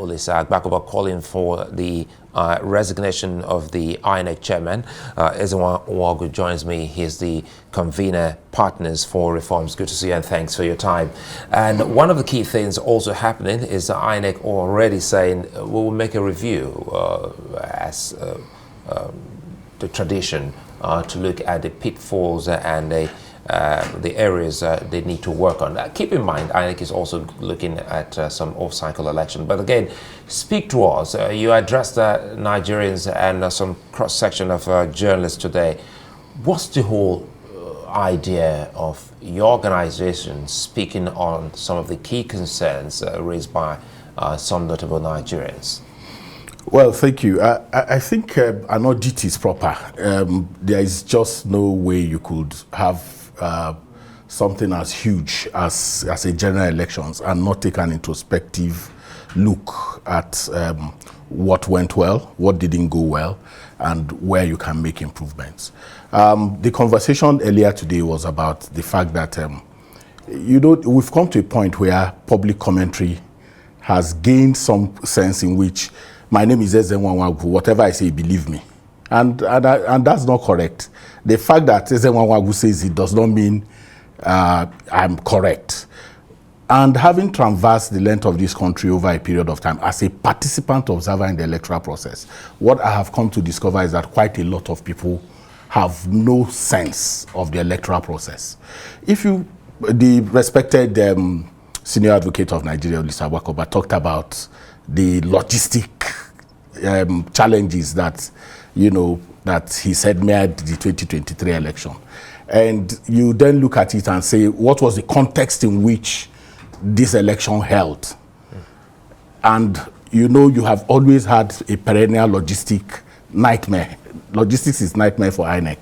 Olisa Agbakoba calling for the resignation of the INEC chairman. Nwagwu joins me. He's the convener, Partners for Reforms. Good to see you and thanks for your time. And one of the key things also happening is the INEC already saying we will make a review as the tradition to look at the pitfalls and the areas they need to work on. Keep in mind, INEC is also looking at some off-cycle election. But again, speak to us. You addressed Nigerians and some cross-section of journalists today. What's the whole idea of your organization speaking on some of the key concerns raised by some notable Nigerians? Well, thank you. I think an audit is proper. There is just no way you could have something as huge as a general elections and not take an introspective look at what went well, what didn't go well, and where you can make improvements. The conversation earlier today was about the fact that, we've come to a point where public commentary has gained some sense in which my name is Nwagwu, whatever I say, believe me. And that's not correct. The fact that Nwagwu says it does not mean I'm correct. And having traversed the length of this country over a period of time as a participant observer in the electoral process, what I have come to discover is that quite a lot of people have no sense of the electoral process. The respected senior advocate of Nigeria, Olisa Agbakoba, talked about the logistic challenges that that he said made the 2023 election. And you then look at it and say, what was the context in which this election held? And you have always had a perennial logistic nightmare. Logistics is nightmare for INEC.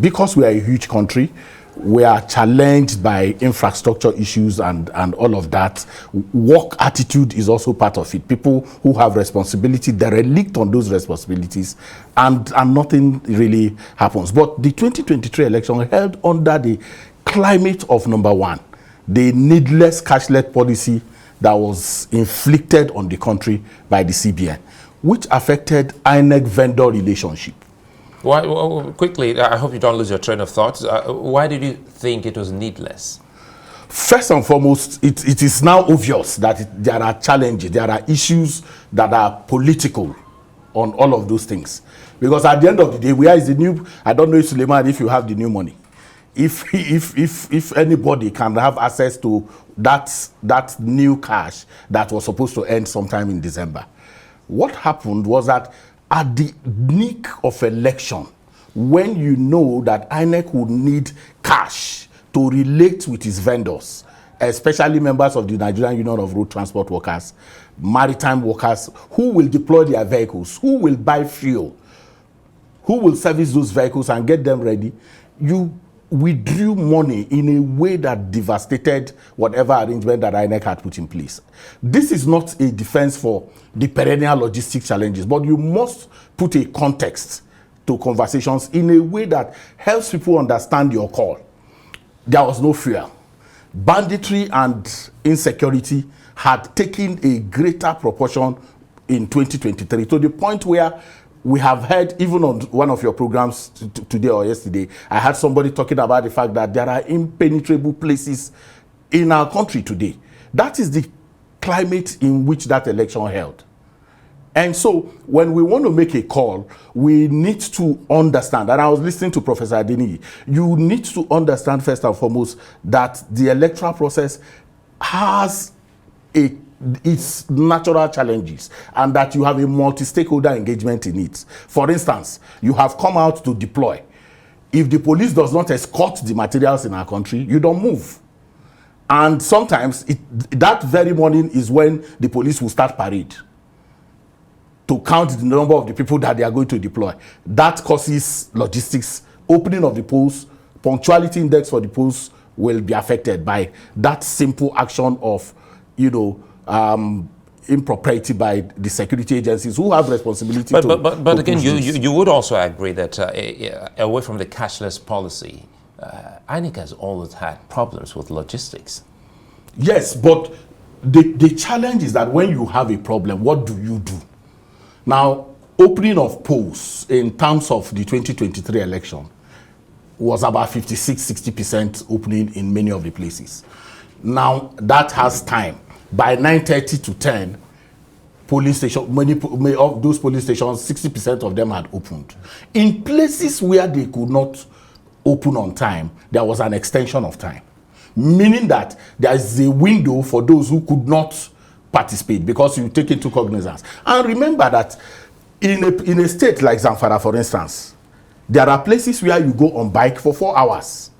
Because we are a huge country, we are challenged by infrastructure issues and all of that. Work attitude is also part of it. People who have responsibility, they relict on those responsibilities, and nothing really happens. But the 2023 election held under the climate of, number one, the needless cashless policy that was inflicted on the country by the CBN, which affected INEC vendor relationship. Why, quickly, I hope you don't lose your train of thought. Why did you think it was needless? First and foremost, it is now obvious that there are challenges, there are issues that are political on all of those things. Because at the end of the day, where is the new, I don't know, Suleiman, if you have the new money. If anybody can have access to that new cash that was supposed to end sometime in December. What happened was that at the nick of election, when you know that INEC would need cash to relate with its vendors, especially members of the Nigerian Union of Road Transport Workers, maritime workers, who will deploy their vehicles, who will buy fuel, who will service those vehicles and get them ready, you withdrew money in a way that devastated whatever arrangement that INEC had put in place. This is not a defense for the perennial logistic challenges, but you must put a context to conversations in a way that helps people understand your call. There was no fear. Banditry and insecurity had taken a greater proportion in 2023 to the point where we have heard, even on one of your programs today or yesterday, I had somebody talking about the fact that there are impenetrable places in our country today. That is the climate in which that election held. And so when we want to make a call, we need to understand, and I was listening to Professor Adeniyi, you need to understand first and foremost that the electoral process has its natural challenges, and that you have a multi-stakeholder engagement in it. For instance, you have come out to deploy. If the police does not escort the materials in our country, you don't move. And sometimes that very morning is when the police will start parade to count the number of the people that they are going to deploy. That causes logistics, opening of the polls, punctuality index for the polls will be affected by that simple action of, impropriety by the security agencies who have responsibility but again, you would also agree that away from the cashless policy, INEC has always had problems with logistics. Yes, but the challenge is that when you have a problem, what do you do? Now, opening of polls in terms of the 2023 election was about 56-60% opening in many of the places. Now, that has time. By 9:30 to 10, polling station, many of those polling stations, 60% of them had opened. In places where they could not open on time, there was an extension of time, meaning that there is a window for those who could not participate because you take into cognizance. And remember that in a state like Zamfara, for instance, there are places where you go on bike for 4 hours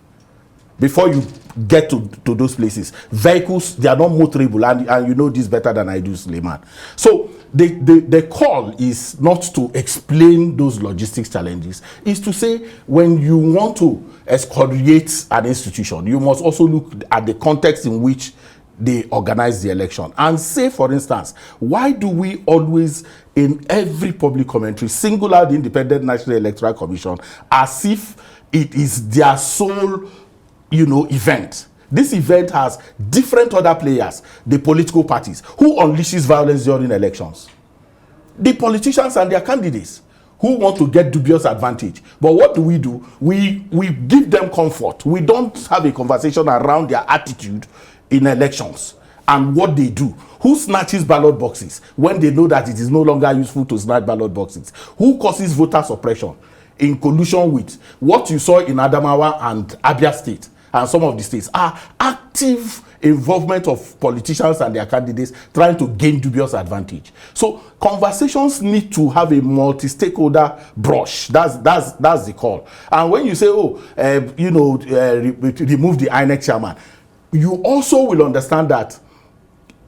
before you get to those places. Vehicles, they are not motorable, and you know this better than I do, Suleiman. So the call is not to explain those logistics challenges, is to say when you want to excoriate an institution, you must also look at the context in which they organize the election. And say, for instance, why do we always, in every public commentary, single out the Independent National Electoral Commission as if it is their sole, event? This event has different other players, the political parties, who unleashes violence during elections, the politicians and their candidates who want to get dubious advantage. But what do? We give them comfort. We don't have a conversation around their attitude in elections and what they do. Who snatches ballot boxes when they know that it is no longer useful to snatch ballot boxes? Who causes voter suppression in collusion with what you saw in Adamawa and Abia State and some of the states are active involvement of politicians and their candidates trying to gain dubious advantage. So conversations need to have a multi-stakeholder brush. That's the call. And when you say, remove the INEC chairman, you also will understand that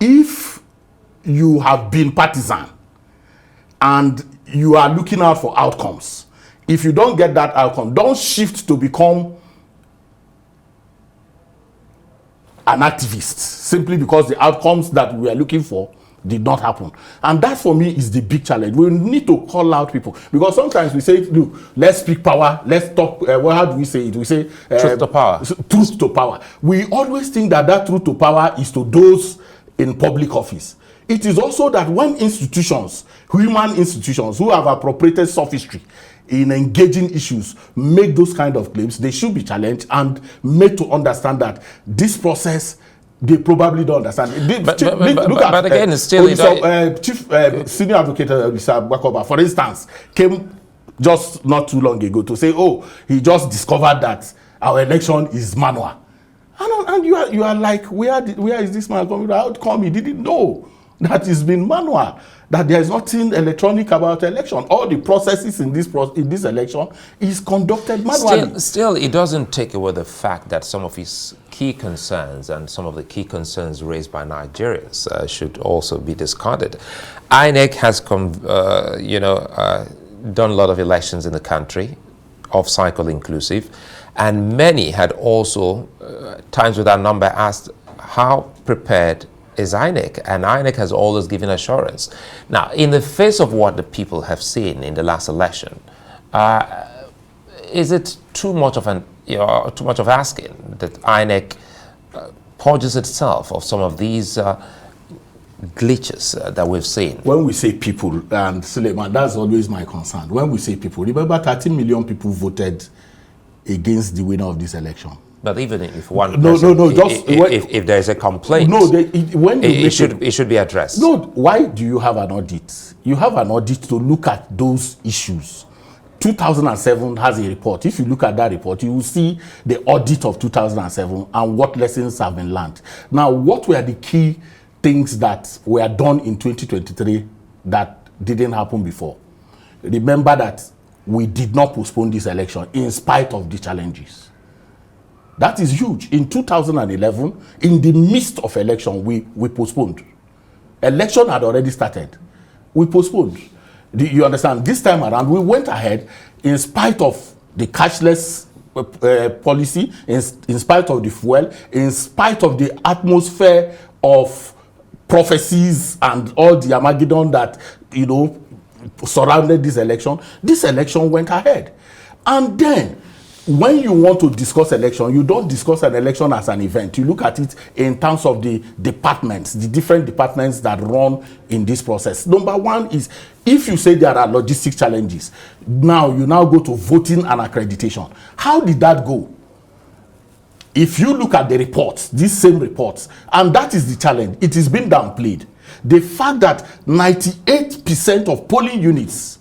if you have been partisan and you are looking out for outcomes, if you don't get that outcome, don't shift to become an activist simply because the outcomes that we are looking for did not happen. And that for me is the big challenge. We need to call out people, because sometimes we say, look, let's speak power, let's talk, how do we say it? We say truth to power. Truth to power. We always think that truth to power is to those in public office. It is also that when institutions, human institutions who have appropriated sophistry in engaging issues, make those kind of claims, they should be challenged and made to understand that this process, they probably don't understand. But again, it's still... Senior Advocate Mr. Bakoba, for instance, came just not too long ago to say, he just discovered that our election is manual. And you are like, where is this man coming? How come he didn't know that it's been manual? That there is nothing electronic about election. All the processes in this election is conducted manually. Still, it doesn't take away the fact that some of his key concerns and some of the key concerns raised by Nigerians should also be discarded. INEC has done a lot of elections in the country, off-cycle inclusive, and many had also, times without number, asked how prepared is INEC, and INEC has always given assurance. Now, in the face of what the people have seen in the last election, is it too much of asking that INEC purges itself of some of these glitches that we've seen? When we say people, and Suleiman, that's always my concern. When we say people, remember 13 million people voted against the winner of this election. But even if one person, if there is a complaint, it should be addressed. No, why do you have an audit? You have an audit to look at those issues. 2007 has a report. If you look at that report, you will see the audit of 2007 and what lessons have been learned. Now, what were the key things that were done in 2023 that didn't happen before? Remember that we did not postpone this election in spite of the challenges. That is huge. In 2011, in the midst of election, we postponed. Election had already started. We postponed. You understand? This time around, we went ahead in spite of the cashless policy, in spite of the fuel, in spite of the atmosphere of prophecies and all the Armageddon that, surrounded this election. This election went ahead. And then, when you want to discuss election, you don't discuss an election as an event. You look at it in terms of the departments, the different departments that run in this process. Number one is, if you say there are logistic challenges, now you now go to voting and accreditation. How did that go? If you look at the reports, these same reports, and that is the challenge, it is being downplayed. The fact that 98% of polling units,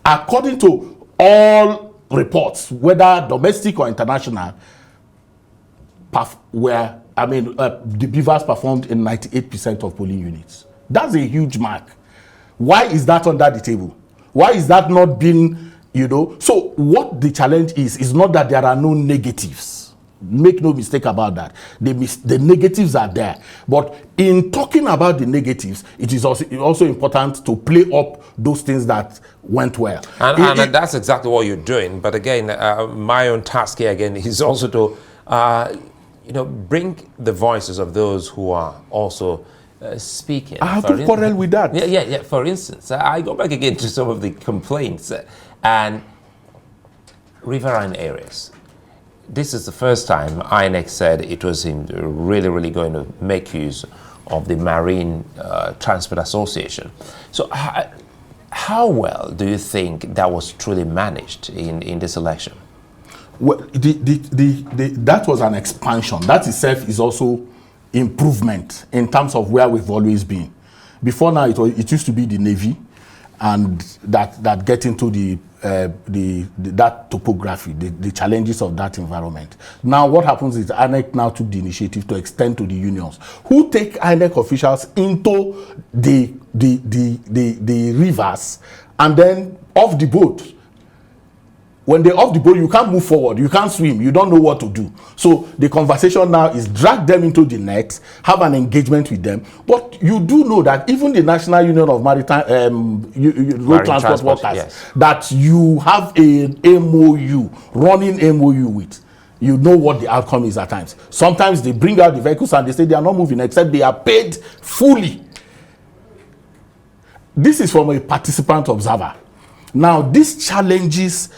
according to all reports, whether domestic or international, the Beavers performed in 98% of polling units. That's a huge mark. Why is that under the table? Why is that not being, So what the challenge is not that there are no negatives. Make no mistake about that. The negatives are there. But in talking about the negatives, it is also important to play up those things that went well. And that's exactly what you're doing. But again, my own task here again is also to, bring the voices of those who are also speaking. I have to quarrel with that. Yeah. For instance, I go back again to some of the complaints and riverine areas. This is the first time INEC said it was really going to make use of the Marine Transport Association. So how well do you think that was truly managed in this election? Well, that was an expansion. That itself is also improvement in terms of where we've always been. Before now, it used to be the Navy, and that get into that topography, the challenges of that environment. Now, what happens is INEC now took the initiative to extend to the unions, who take INEC officials into the rivers and then off the boat. When they're off the boat, you can't move forward, you can't swim, you don't know what to do. So the conversation now is drag them into the net, have an engagement with them. But you do know that even the National Union of Maritime Road Transport Workers, yes, that you have a running MOU with, you know what the outcome is at times. Sometimes they bring out the vehicles and they say they are not moving except they are paid fully. This is from a participant observer. Now, these challenges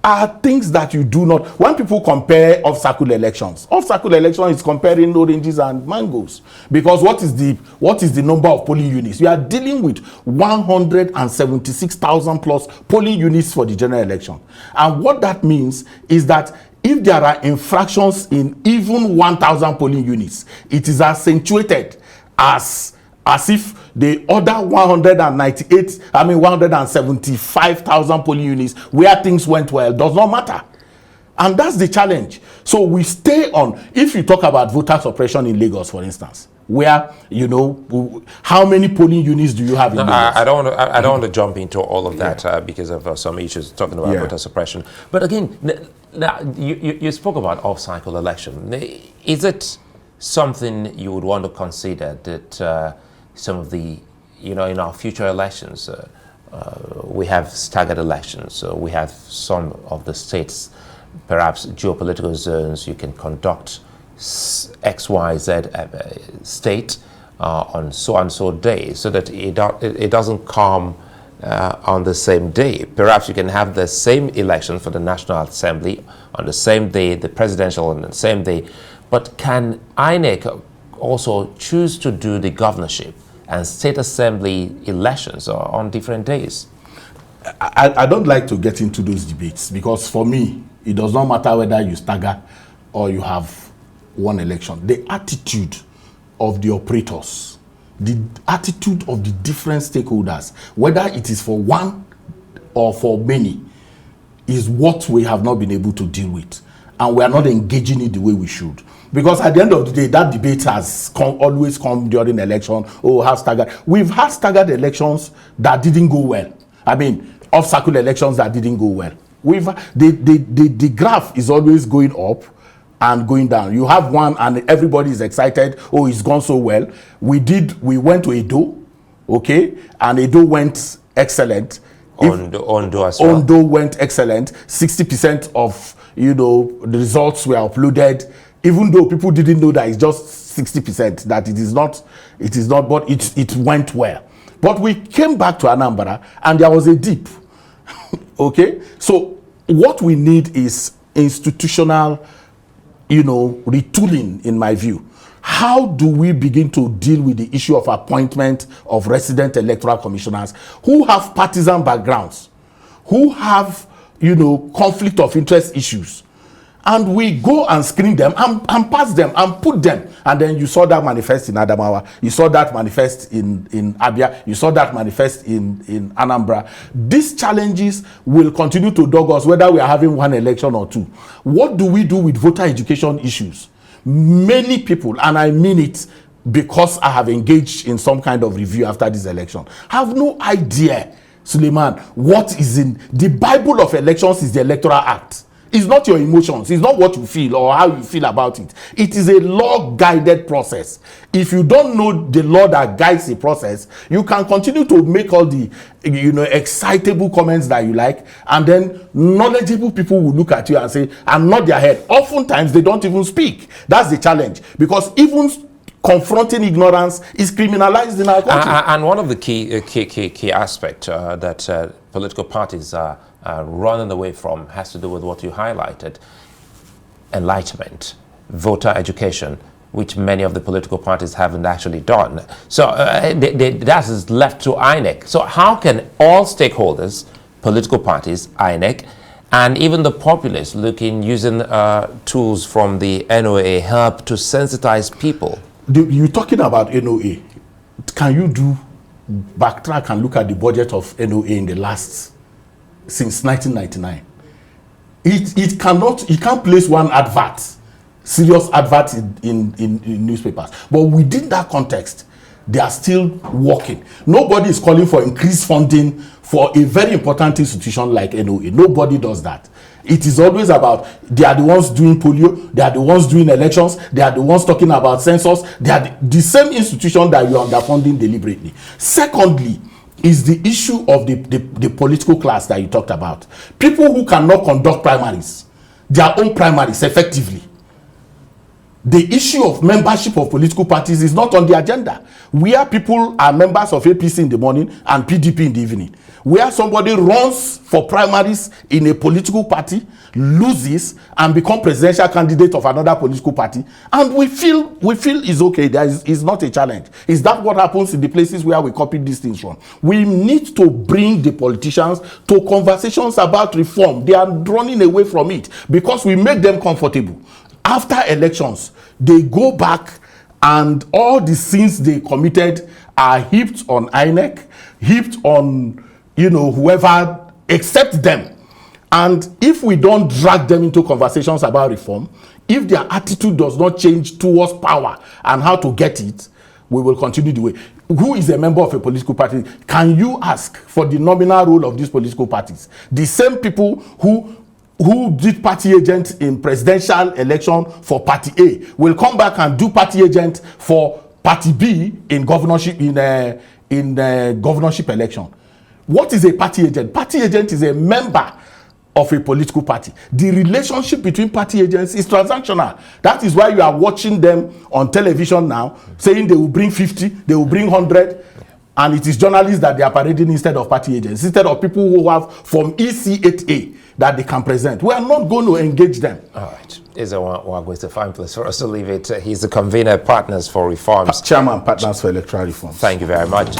are things that you do not. When people compare off-cycle elections is comparing oranges and mangoes, because what is the number of polling units? You are dealing with 176,000 plus polling units for the general election, and what that means is that if there are infractions in even 1,000 polling units, it is accentuated as if the other 175,000 polling units where things went well does not matter. And that's the challenge. So we stay on. If you talk about voter suppression in Lagos, for instance, where, how many polling units do you have in Lagos? I don't want to jump into all of that because of some issues talking about voter suppression. But again, now you spoke about off-cycle election. Is it something you would want to consider that some of the, in our future elections, we have staggered elections. So we have some of the states, perhaps geopolitical zones, you can conduct X, Y, Z state on so and so day, so that it doesn't come on the same day. Perhaps you can have the same election for the National Assembly on the same day, the presidential on the same day. But can INEC also choose to do the governorship and state assembly elections on different days? I don't like to get into those debates, because for me, it does not matter whether you stagger or you have one election. The attitude of the operators, the attitude of the different stakeholders, whether it is for one or for many, is what we have not been able to deal with. And we are not engaging it the way we should. Because at the end of the day, that debate has always come during election. Have staggered. We've had staggered elections that didn't go well. I mean, off-cycle elections that didn't go well. The graph is always going up and going down. You have one and everybody is excited. It's gone so well. We went to Edo, okay, and Edo went excellent. Ondo as well. Ondo went excellent. 60% of the results were uploaded, even though people didn't know that it's just 60%, that it is not, but it went well. But we came back to Anambra and there was a dip. Okay, so what we need is institutional, retooling, in my view. How do we begin to deal with the issue of appointment of resident electoral commissioners who have partisan backgrounds, who have, conflict of interest issues? And we go and screen them and pass them and put them. And then you saw that manifest in Adamawa. You saw that manifest in Abia. You saw that manifest in Anambra. These challenges will continue to dog us whether we are having one election or two. What do we do with voter education issues? Many people, and I mean it because I have engaged in some kind of review after this election, have no idea, Suleiman, what is in the Bible of elections is the Electoral Act. It's not your emotions. It's not what you feel or how you feel about it. It is a law-guided process. If you don't know the law that guides the process, you can continue to make all the, excitable comments that you like, and then knowledgeable people will look at you and say, and nod their head. Oftentimes, they don't even speak. That's the challenge. Because even confronting ignorance is criminalized in our country. And one of the key aspects that political parties are running away from has to do with what you highlighted: enlightenment, voter education, which many of the political parties haven't actually done. So that is left to INEC. So how can all stakeholders, political parties, INEC, and even the populace using tools from the NOA help to sensitize people? You're talking about NOA. Can you backtrack and look at the budget of NOA in the last, since 1999? You can't place one serious advert in newspapers. But within that context, they are still working. Nobody is calling for increased funding for a very important institution like NOA. Nobody does that. It is always about, they are the ones doing polio, they are the ones doing elections, they are the ones talking about census. They are the same institution that you are underfunding deliberately. Secondly, is the issue of the political class that you talked about. People who cannot conduct primaries, their own primaries effectively. The issue of membership of political parties is not on the agenda. Where people are members of APC in the morning and PDP in the evening. Where somebody runs for primaries in a political party, loses, and becomes presidential candidate of another political party, and we feel is okay. It's not a challenge. Is that what happens in the places where we copy these things from? We need to bring the politicians to conversations about reform. They are running away from it because we make them comfortable. After elections, they go back and all the sins they committed are heaped on INEC, heaped on, whoever except them. And if we don't drag them into conversations about reform, if their attitude does not change towards power and how to get it, we will continue the way. Who is a member of a political party? Can you ask for the nominal role of these political parties? The same people who did party agent in presidential election for party A will come back and do party agent for party B in governorship governorship election. What is a party agent? Party agent is a member of a political party. The relationship between party agents is transactional. That is why you are watching them on television now saying they will bring 50, they will bring 100. And it is journalists that they are parading instead of party agents, instead of people who have from EC8A that they can present. We are not going to engage them. All right. Nwagwu, it's a fine place for us to leave it. He's the convener, Partners for Reforms. Chairman, Partners for Electoral Reforms. Thank you very much.